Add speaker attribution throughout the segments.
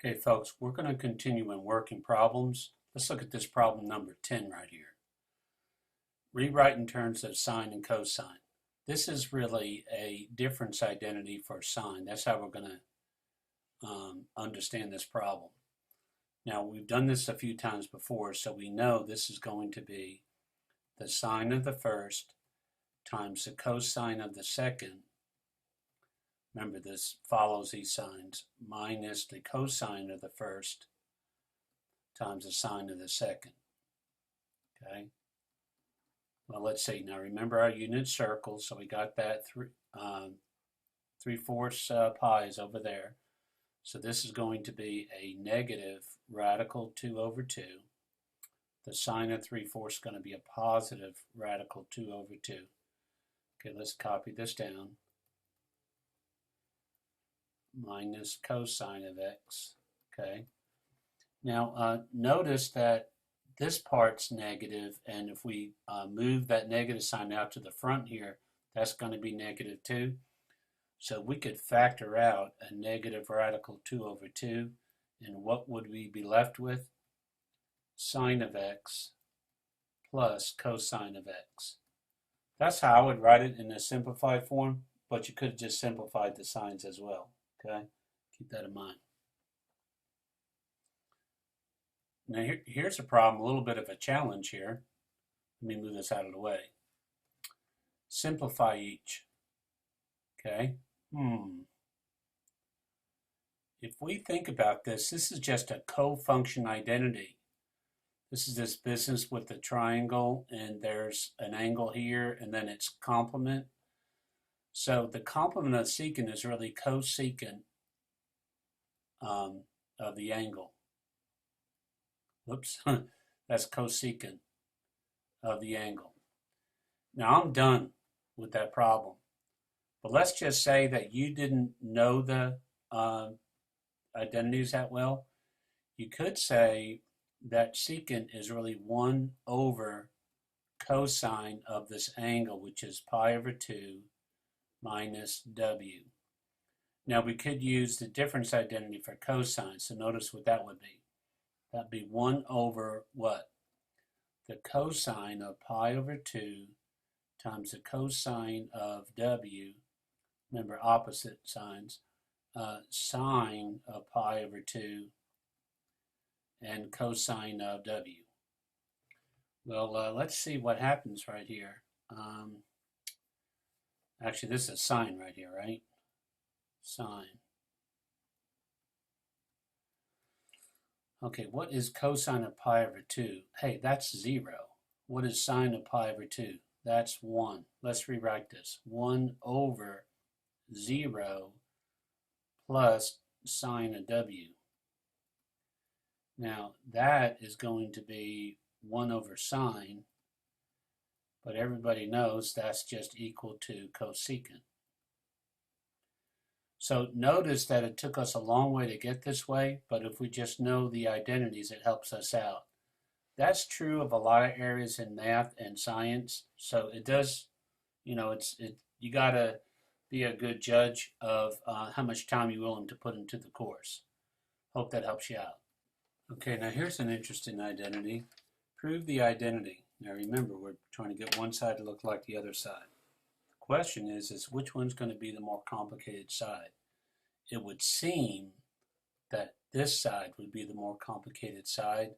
Speaker 1: Okay, folks, we're going to continue in working problems. Let's look at this problem number 10 right here. Rewrite in terms of sine and cosine. This is really a difference identity for sine. That's how we're going to understand this problem. Now, we've done this a few times before, so we know this is going to be the sine of the first times the cosine of the second. Remember, this follows these signs, minus the cosine of the first times the sine of the second. Okay? Well, let's see. Now, remember our unit circles, so we got that 3/4 pi is over there. So this is going to be a negative radical 2 over 2. The sine of 3/4 is going to be a positive radical 2 over 2. Okay, let's copy this down. Minus cosine of x. Okay. Now, notice that this part's negative, and if we move that negative sign out to the front here, that's going to be negative 2. So we could factor out a negative radical 2 over 2, and what would we be left with? Sine of x plus cosine of x. That's how I would write it in a simplified form, but you could have just simplified the signs as well. Okay, keep that in mind. Now here's a problem, a little bit of a challenge here. Let me move this out of the way. Simplify each. Okay. If we think about this, this is just a cofunction identity. This is this business with the triangle, and there's an angle here, and then its complement. So the complement of secant is really cosecant of the angle. Whoops, that's cosecant of the angle. Now I'm done with that problem. But let's just say that you didn't know the identities that well. You could say that secant is really 1 over cosine of this angle, which is pi over 2 minus w. Now we could use the difference identity for cosine, so notice what that would be. That'd be 1 over what? The cosine of pi over 2 times the cosine of w, remember opposite signs, sine of pi over 2 and cosine of w. Well, let's see what happens right here. Actually, this is sine right here, right? Sine. Okay, what is cosine of pi over 2? Hey, that's 0. What is sine of pi over 2? That's 1. Let's rewrite this. 1 over 0 plus sine of w. Now, that is going to be 1 over sine, but everybody knows that's just equal to cosecant. So notice that it took us a long way to get this way, but if we just know the identities, it helps us out. That's true of a lot of areas in math and science. So it does, you got to be a good judge of how much time you're willing to put into the course. Hope that helps you out. Okay, now here's an interesting identity. Prove the identity. Now remember, we're trying to get one side to look like the other side. The question is which one's going to be the more complicated side? It would seem that this side would be the more complicated side,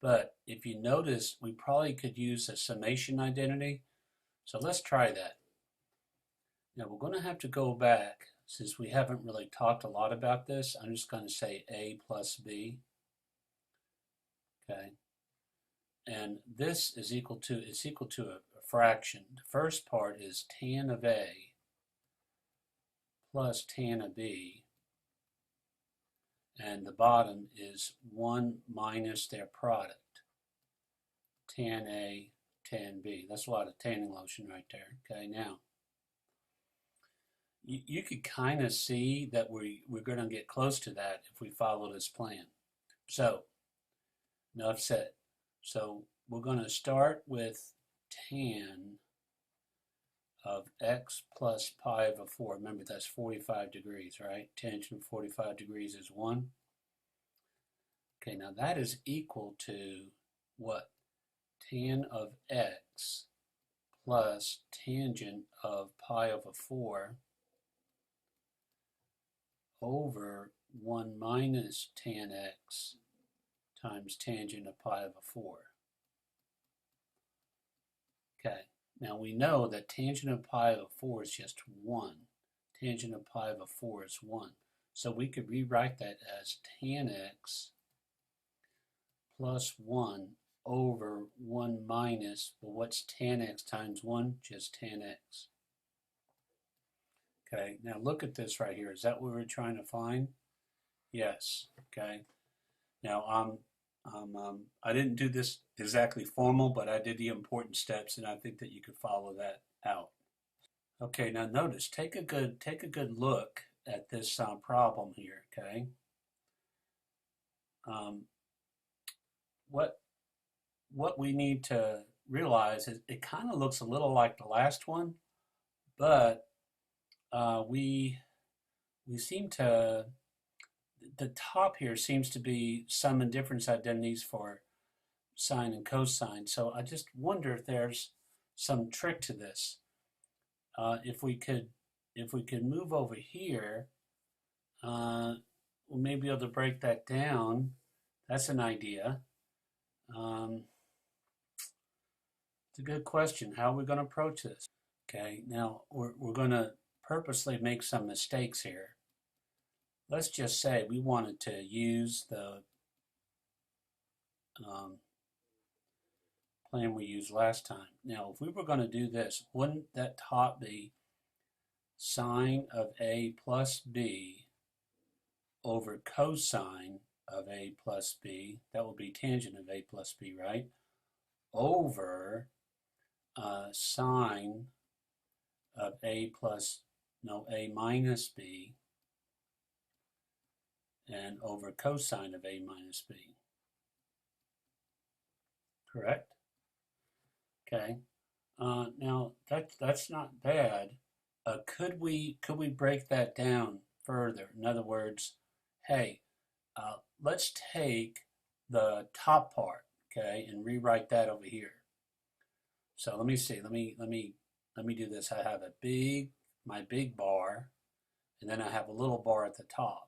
Speaker 1: but if you notice, we probably could use a summation identity. So let's try that. Now we're going to have to go back, since we haven't really talked a lot about this. I'm just going to say a plus b. Okay. And this is equal to a fraction. The first part is tan of a plus tan of b. And the bottom is 1 minus their product. Tan A, tan B. That's a lot of tanning lotion right there. Okay, now, you could kind of see that we're going to get close to that if we follow this plan. So, enough said. So, we're going to start with tan of x plus pi over 4. Remember, that's 45 degrees, right? Tangent of 45 degrees is 1. Okay, now that is equal to what? Tan of x plus tangent of pi over 4 over 1 minus tan x times tangent of pi over 4. Okay, now we know that tangent of pi over 4 is just 1. Tangent of pi over 4 is 1. So we could rewrite that as tan x plus 1 over 1 minus, well, what's tan x times 1? Just tan x. Okay, now look at this right here. Is that what we're trying to find? Yes, okay. Now, I didn't do this exactly formal, but I did the important steps, and I think that you could follow that out. Okay, now notice, take a good look at this problem here, okay? What we need to realize is it kind of looks a little like the last one, but we seem to, the top here seems to be sum and difference identities for sine and cosine. So I just wonder if there's some trick to this. If we could move over here, we may be able to break that down. That's an idea. It's a good question. How are we going to approach this? Okay, now we're going to purposely make some mistakes here. Let's just say we wanted to use the plan we used last time. Now, if we were going to do this, wouldn't that top be sine of A plus B over cosine of A plus B? That would be tangent of A plus B, right? Over sine of A minus B, and over cosine of A minus B. Correct? Okay. Now that's not bad. Could we break that down further? In other words, hey, let's take the top part, okay, and rewrite that over here. So let me see. Let me do this. I have my big bar, and then I have a little bar at the top.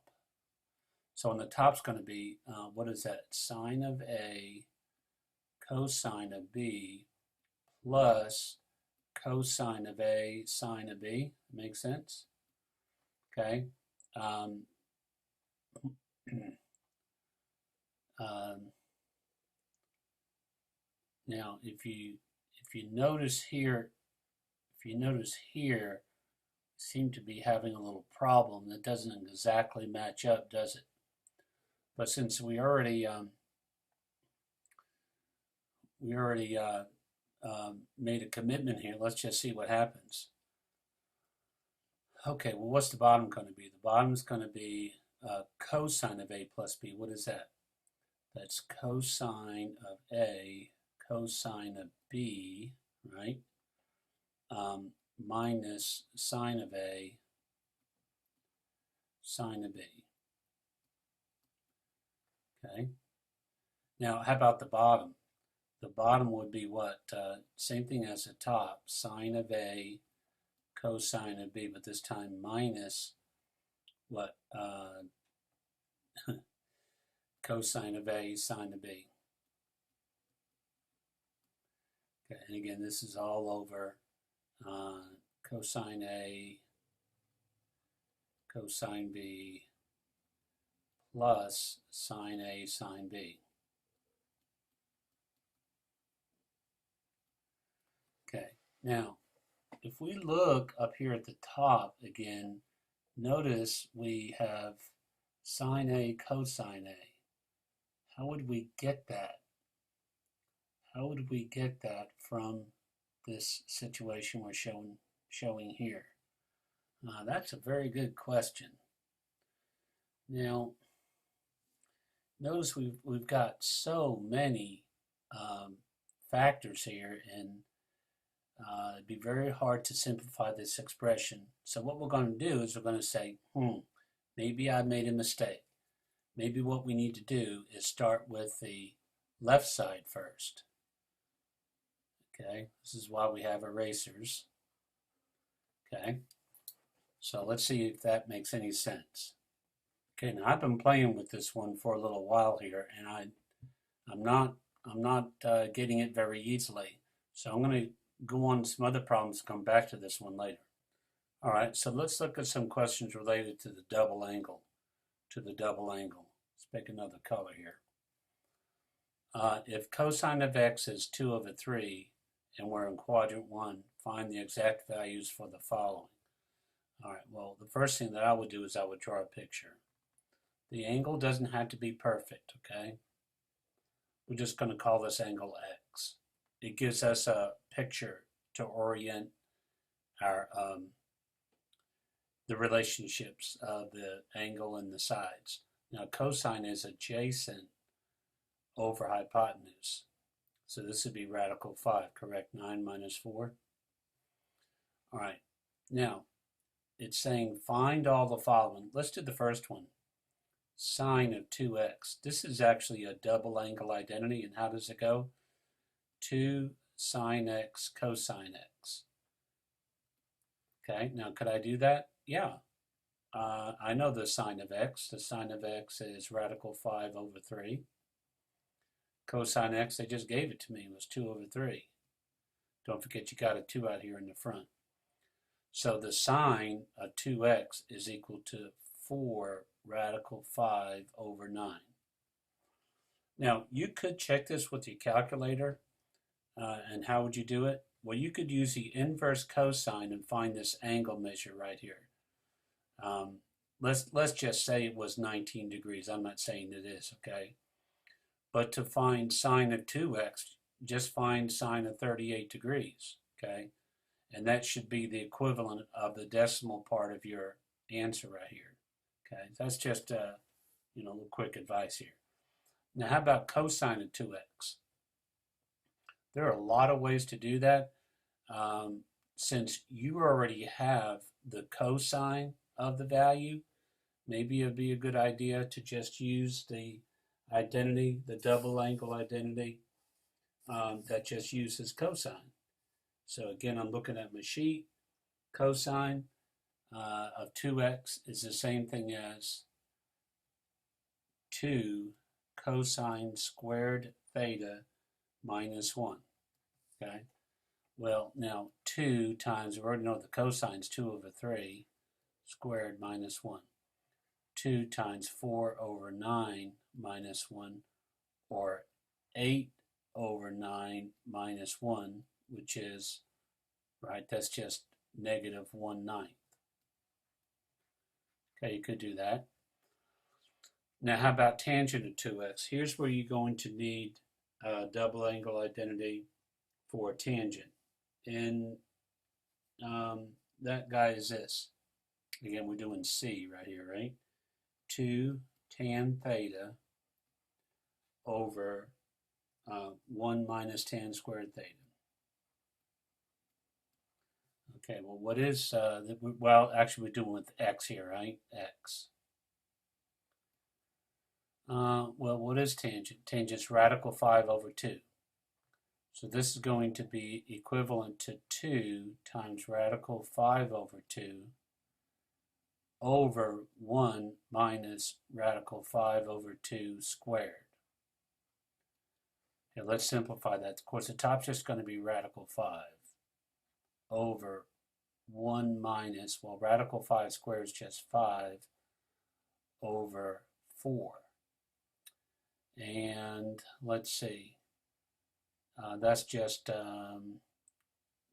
Speaker 1: So on the top's going to be, what is that? Sine of A cosine of B plus cosine of A sine of B. Makes sense? Okay. Now, if you notice here, seem to be having a little problem that doesn't exactly match up, does it? But since we already made a commitment here, let's just see what happens. Okay, well, what's the bottom going to be? The bottom is going to be cosine of A plus B. What is that? That's cosine of A cosine of B, right? Minus sine of A sine of B. Okay. Now, how about the bottom? The bottom would be what? Same thing as the top. Sine of A cosine of B, but this time minus what? Cosine of A sine of B. Okay, and again, this is all over cosine A cosine B plus sine A sine B. Okay, now if we look up here at the top again, notice we have sine A cosine A. How would we get that? How would we get that from this situation we're showing here? That's a very good question. Now, notice we've got so many factors here, and it'd be very hard to simplify this expression. So what we're going to do is we're going to say, maybe I made a mistake. maybe what we need to do is start with the left side first. Okay, this is why we have erasers. Okay, so let's see if that makes any sense. Okay, now I've been playing with this one for a little while here, and I'm not getting it very easily. So I'm going to go on to some other problems, come back to this one later. All right, so let's look at some questions related to the double angle. Let's pick another color here. If cosine of x is 2/3, and we're in quadrant 1, find the exact values for the following. All right, well, the first thing that I would do is I would draw a picture. The angle doesn't have to be perfect, okay? We're just going to call this angle x. It gives us a picture to orient our the relationships of the angle and the sides. Now, cosine is adjacent over hypotenuse. So this would be radical 5, correct? 9 minus 4. All right. Now, it's saying find all the following. Let's do the first one. Sine of 2x. This is actually a double angle identity. And how does it go? 2 sine x cosine x. Okay, now could I do that? Yeah. I know the sine of x. The sine of x is radical 5/3. Cosine x, they just gave it to me, was 2/3. Don't forget you got a 2 out here in the front. So the sine of 2x is equal to 4 radical 5/9. Now, you could check this with your calculator, and how would you do it? Well, you could use the inverse cosine and find this angle measure right here. Let's just say it was 19 degrees. I'm not saying it is, okay? But to find sine of 2x, just find sine of 38 degrees, okay? And that should be the equivalent of the decimal part of your answer right here, okay? That's just, a little quick advice here. Now, how about cosine of 2x? There are a lot of ways to do that. Since you already have the cosine of the value, maybe it'd be a good idea to just use the identity, the double angle identity that just uses cosine. So again, I'm looking at my sheet. Cosine of 2x is the same thing as 2 cosine squared theta minus 1. Okay? Well, now 2 times, we already know the cosine's 2/3 squared minus 1. 2 times 4/9 minus 1, or 8/9 minus 1, which is, right, that's just negative 1/9. Okay, you could do that. Now, how about tangent of 2x? Here's where you're going to need a double angle identity for tangent. And that guy is this. Again, we're doing C right here, right? 2 tan theta over 1 minus tan squared theta. Okay, well, what is, well, actually we're doing with x here, right? X. Well, what is tangent? Tangent's radical 5/2. So this is going to be equivalent to 2 times radical 5/2 over 1 minus radical 5/2 squared. Okay, let's simplify that. Of course, the top's just going to be radical 5 over 1 minus, well, radical 5 squared is just 5/4. And let's see. That's just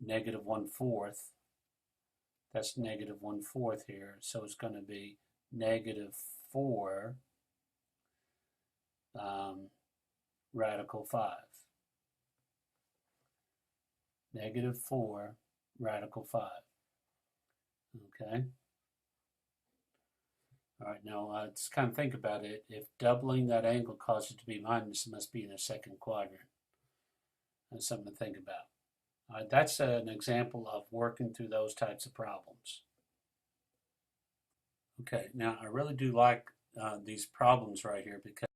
Speaker 1: negative 1/4. That's negative 1/4 here. So it's going to be negative 4 radical 5. Negative 4 radical 5. Okay. All right, now just kind of think about it. If doubling that angle causes it to be minus, it must be in the second quadrant. That's something to think about. That's an example of working through those types of problems. Okay, now I really do like these problems right here because